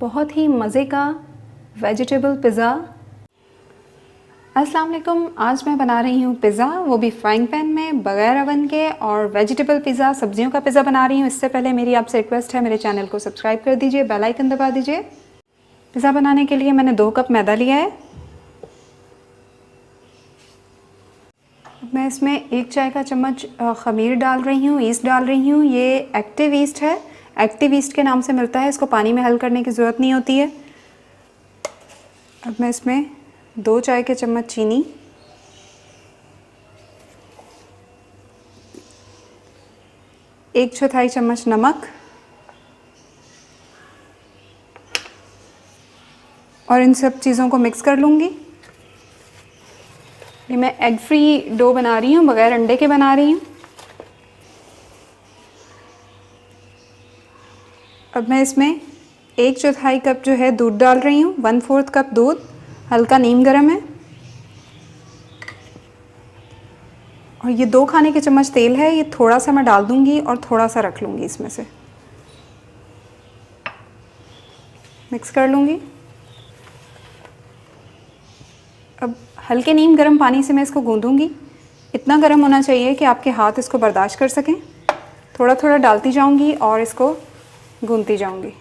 बहुत ही मज़े का वेजिटेबल पिज़्ज़ा। अस्सलाम वालेकुम। आज मैं बना रही हूँ पिज़्ज़ा, वो भी फ्राइंग पैन में बग़ैर ओवन के, और वेजिटेबल पिज़्ज़ा, सब्जियों का पिज़्ज़ा बना रही हूँ। इससे पहले मेरी आपसे रिक्वेस्ट है, मेरे चैनल को सब्सक्राइब कर दीजिए, बेल आइकन दबा दीजिए। पिज़्ज़ा बनाने के लिए मैंने 2 कप मैदा लिया है। मैं इसमें 1 चाय का चम्मच ख़मीर डाल रही हूँ, ईस्ट डाल रही हूँ। ये एक्टिव ईस्ट है, एक्टिव ईस्ट के नाम से मिलता है। इसको पानी में हल करने की ज़रूरत नहीं होती है। अब मैं इसमें 2 चाय के चम्मच चीनी, 1/4 चम्मच नमक और इन सब चीज़ों को मिक्स कर लूँगी। ये मैं एग फ्री डो बना रही हूँ, बग़ैर अंडे के बना रही हूँ। अब मैं इसमें 1/4 कप जो है दूध डाल रही हूँ, 1/4 कप दूध, हल्का नीम गर्म है। और ये 2 खाने के चम्मच तेल है, ये थोड़ा सा मैं डाल दूँगी और थोड़ा सा रख लूँगी। इसमें से मिक्स कर लूँगी। अब हल्के नीम गर्म पानी से मैं इसको गूँधूँगी। इतना गर्म होना चाहिए कि आपके हाथ इसको बर्दाश्त कर सकें। थोड़ा थोड़ा डालती जाऊँगी और इसको गूँधती जाऊँगी।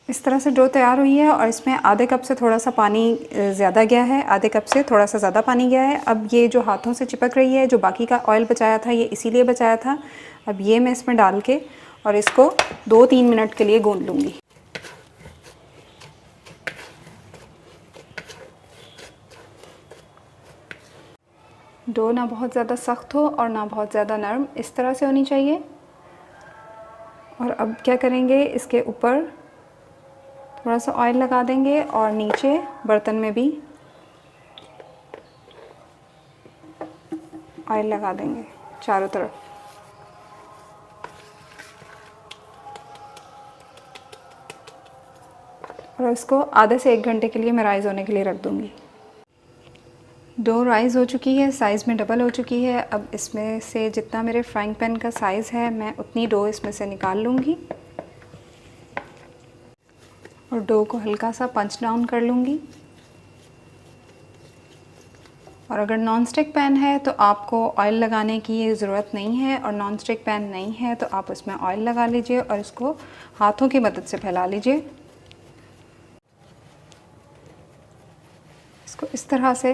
इस तरह से डो तैयार हुई है और इसमें आधे कप से थोड़ा सा पानी ज़्यादा गया है, आधे कप से थोड़ा सा ज़्यादा पानी गया है। अब ये जो हाथों से चिपक रही है, जो बाकी का ऑयल बचाया था, ये इसीलिए बचाया था। अब ये मैं इसमें डाल के और इसको 2-3 मिनट के लिए गूँध लूँगी। डो ना बहुत ज़्यादा सख्त हो और ना बहुत ज़्यादा नरम, इस तरह से होनी चाहिए। और अब क्या करेंगे, इसके ऊपर थोड़ा सा ऑयल लगा देंगे और नीचे बर्तन में भी ऑयल लगा देंगे चारों तरफ। और इसको आधे से 1 घंटे के लिए मैं राइज़ होने के लिए रख दूँगी। डो राइज़ हो चुकी है, साइज़ में डबल हो चुकी है। अब इसमें से जितना मेरे फ्राइंग पैन का साइज़ है, मैं उतनी डो इसमें से निकाल लूँगी और डो को हल्का सा पंच डाउन कर लूँगी। और अगर नॉन स्टिक पैन है तो आपको ऑयल लगाने की ज़रूरत नहीं है, और नॉन स्टिक पैन नहीं है तो आप उसमें ऑयल लगा लीजिए और इसको हाथों की मदद से फैला लीजिए। इसको इस तरह से,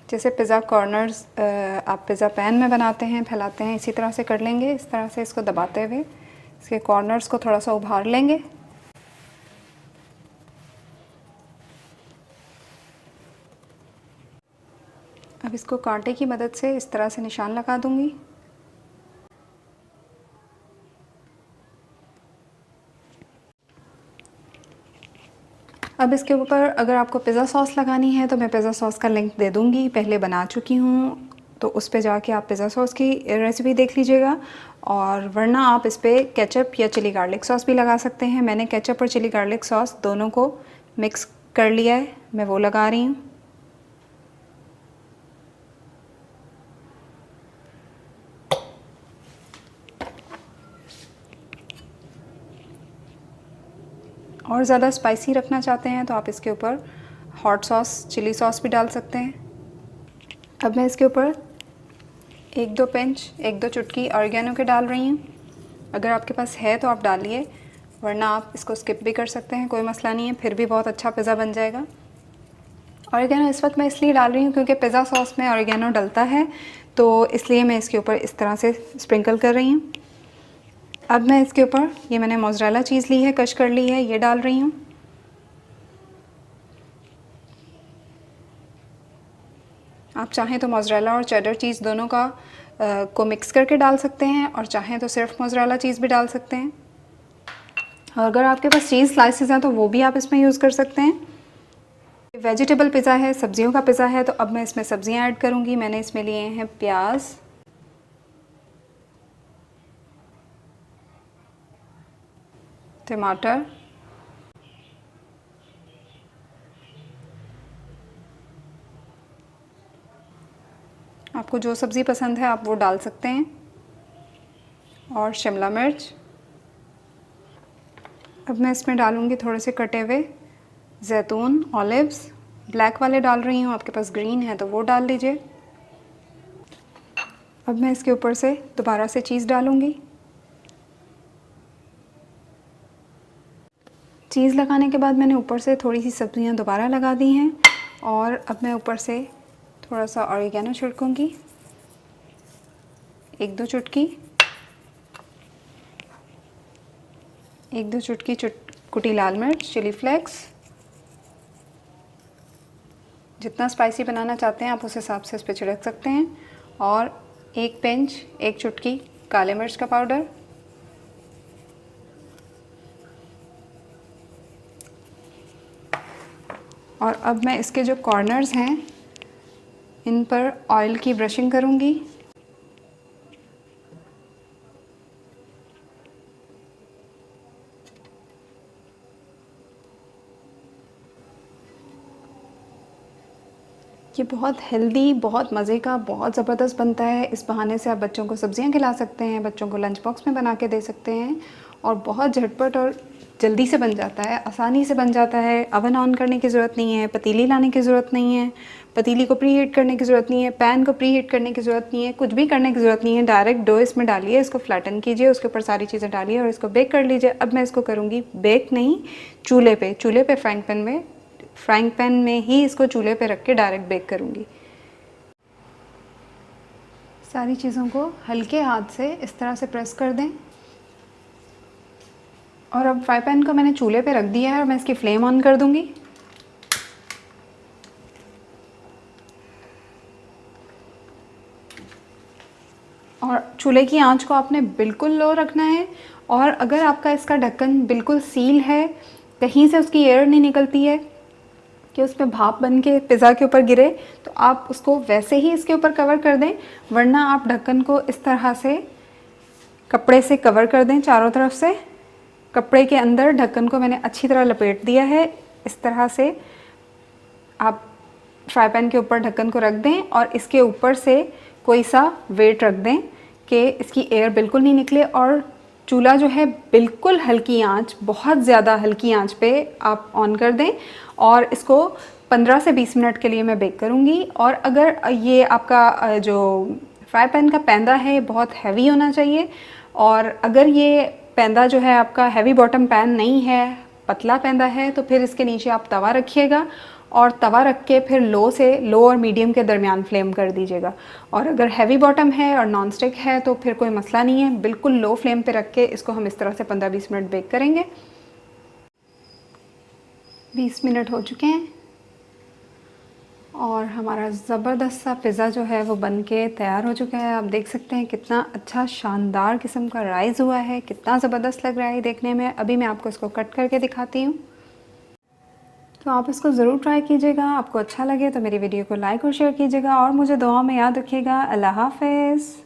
जैसे पिज़्ज़ा कॉर्नर्स आप पिज़्ज़ा पैन में बनाते हैं, फैलाते हैं, इसी तरह से कर लेंगे। इस तरह से इसको दबाते हुए इसके कॉर्नर्स को थोड़ा सा उभार लेंगे। अब इसको कांटे की मदद से इस तरह से निशान लगा दूंगी। अब इसके ऊपर अगर आपको पिज़्ज़ा सॉस लगानी है तो मैं पिज़्ज़ा सॉस का लिंक दे दूंगी, पहले बना चुकी हूँ, तो उस पे जाके आप पिज़्ज़ा सॉस की रेसिपी देख लीजिएगा। और वरना आप इस पर केचप या चिली गार्लिक सॉस भी लगा सकते हैं। मैंने केचप और चिली गार्लिक सॉस दोनों को मिक्स कर लिया है, मैं वो लगा रही हूँ। और ज़्यादा स्पाइसी रखना चाहते हैं तो आप इसके ऊपर हॉट सॉस, चिली सॉस भी डाल सकते हैं। अब मैं इसके ऊपर 1-2 पिंच, 1-2 चुटकी ऑरिगेनो के डाल रही हूँ। अगर आपके पास है तो आप डालिए, वरना आप इसको स्किप भी कर सकते हैं, कोई मसला नहीं है, फिर भी बहुत अच्छा पिज़्ज़ा बन जाएगा। ऑरिगेनो इस वक्त मैं इसलिए डाल रही हूँ क्योंकि पिज़्ज़ा सॉस में ऑरिगेनो डलता है, तो इसलिए मैं इसके ऊपर इस तरह से स्प्रिंकल कर रही हूँ। अब मैं इसके ऊपर, ये मैंने मोज़रेला चीज़ ली है, कश कर ली है, ये डाल रही हूँ। आप चाहें तो मोज़रेला और चेडर चीज़ दोनों का को मिक्स करके डाल सकते हैं, और चाहें तो सिर्फ मोज़रेला चीज़ भी डाल सकते हैं। और अगर आपके पास चीज़ स्लाइसेस हैं तो वो भी आप इसमें यूज़ कर सकते हैं। वेजिटेबल पिज़्ज़ा है, सब्जियों का पिज़्ज़ा है, तो अब मैं इसमें सब्जियां ऐड करूँगी। मैंने इसमें लिए हैं प्याज, टमाटर, आपको जो सब्ज़ी पसंद है आप वो डाल सकते हैं, और शिमला मिर्च। अब मैं इसमें डालूँगी थोड़े से कटे हुए जैतून, ऑलिव्स। ब्लैक वाले डाल रही हूँ, आपके पास ग्रीन है तो वो डाल लीजिए। अब मैं इसके ऊपर से दोबारा से चीज़ डालूँगी। चीज़ लगाने के बाद मैंने ऊपर से थोड़ी सी सब्जियां दोबारा लगा दी हैं, और अब मैं ऊपर से थोड़ा सा ऑरिगेनो छिड़कूँगी, 1-2 चुटकी, 1-2 चुटकी कुटी लाल मिर्च, चिली फ्लेक्स। जितना स्पाइसी बनाना चाहते हैं आप उस हिसाब से इस पर छिड़क सकते हैं, और 1 पिंच 1 चुटकी काले मिर्च का पाउडर। और अब मैं इसके जो कॉर्नर्स हैं इन पर ऑयल की ब्रशिंग करूँगी। ये बहुत हेल्दी, बहुत मज़े का, बहुत ज़बरदस्त बनता है। इस बहाने से आप बच्चों को सब्जियां खिला सकते हैं, बच्चों को लंच बॉक्स में बना के दे सकते हैं, और बहुत झटपट और जल्दी से बन जाता है, आसानी से बन जाता है। अवन ऑन करने की ज़रूरत नहीं है, पतीली लाने की ज़रूरत नहीं है, पतीली को प्री हीट करने की ज़रूरत नहीं है, पैन को प्री हीट करने की ज़रूरत नहीं है, कुछ भी करने की ज़रूरत नहीं है। डायरेक्ट डो इसमें डालिए, इसको फ्लैटन कीजिए, उसके ऊपर सारी चीज़ें डालिए और इसको बेक कर लीजिए। अब मैं इसको करूँगी बेक नहीं, चूल्हे पे फ्राइंग पैन में ही इसको चूल्हे पे रख के डायरेक्ट बेक करूँगी। सारी चीज़ों को हल्के हाथ से इस तरह से प्रेस कर दें, और अब फ्राई पैन को मैंने चूल्हे पे रख दिया है और मैं इसकी फ्लेम ऑन कर दूँगी। और चूल्हे की आंच को आपने बिल्कुल लो रखना है, और अगर आपका इसका ढक्कन बिल्कुल सील है, कहीं से उसकी एयर नहीं निकलती है कि उस पर भाप बन के पिज़्ज़ा के ऊपर गिरे, तो आप उसको वैसे ही इसके ऊपर कवर कर दें, वरना आप ढक्कन को इस तरह से कपड़े से कवर कर दें चारों तरफ से। कपड़े के अंदर ढक्कन को मैंने अच्छी तरह लपेट दिया है। इस तरह से आप फ्राई पैन के ऊपर ढक्कन को रख दें, और इसके ऊपर से कोई सा वेट रख दें कि इसकी एयर बिल्कुल नहीं निकले, और चूल्हा जो है बिल्कुल हल्की आंच, बहुत ज़्यादा हल्की आंच पे आप ऑन कर दें, और इसको 15 से 20 मिनट के लिए मैं बेक करूँगी। और अगर ये आपका जो फ्राई पैन का पैंदा है बहुत हैवी होना चाहिए, और अगर ये पैंदा जो है आपका हैवी बॉटम पैन नहीं है, पतला पैंदा है, तो फिर इसके नीचे आप तवा रखिएगा, और तवा रख के फिर लो और मीडियम के दरमियान फ्लेम कर दीजिएगा। और अगर हैवी बॉटम है और नॉन स्टिक है तो फिर कोई मसला नहीं है, बिल्कुल लो फ्लेम पे रख के इसको हम इस तरह से 15-20 मिनट बेक करेंगे। 20 मिनट हो चुके हैं, और हमारा ज़बरदस्त सा पिज़्ज़ा जो है वो बन के तैयार हो चुका है। आप देख सकते हैं कितना अच्छा शानदार किस्म का राइज़ हुआ है, कितना ज़बरदस्त लग रहा है देखने में। अभी मैं आपको इसको कट करके दिखाती हूँ, तो आप इसको ज़रूर ट्राई कीजिएगा। आपको अच्छा लगे तो मेरी वीडियो को लाइक और शेयर कीजिएगा, और मुझे दुआ में याद रखिएगा। अल्लाह हाफ़िज़।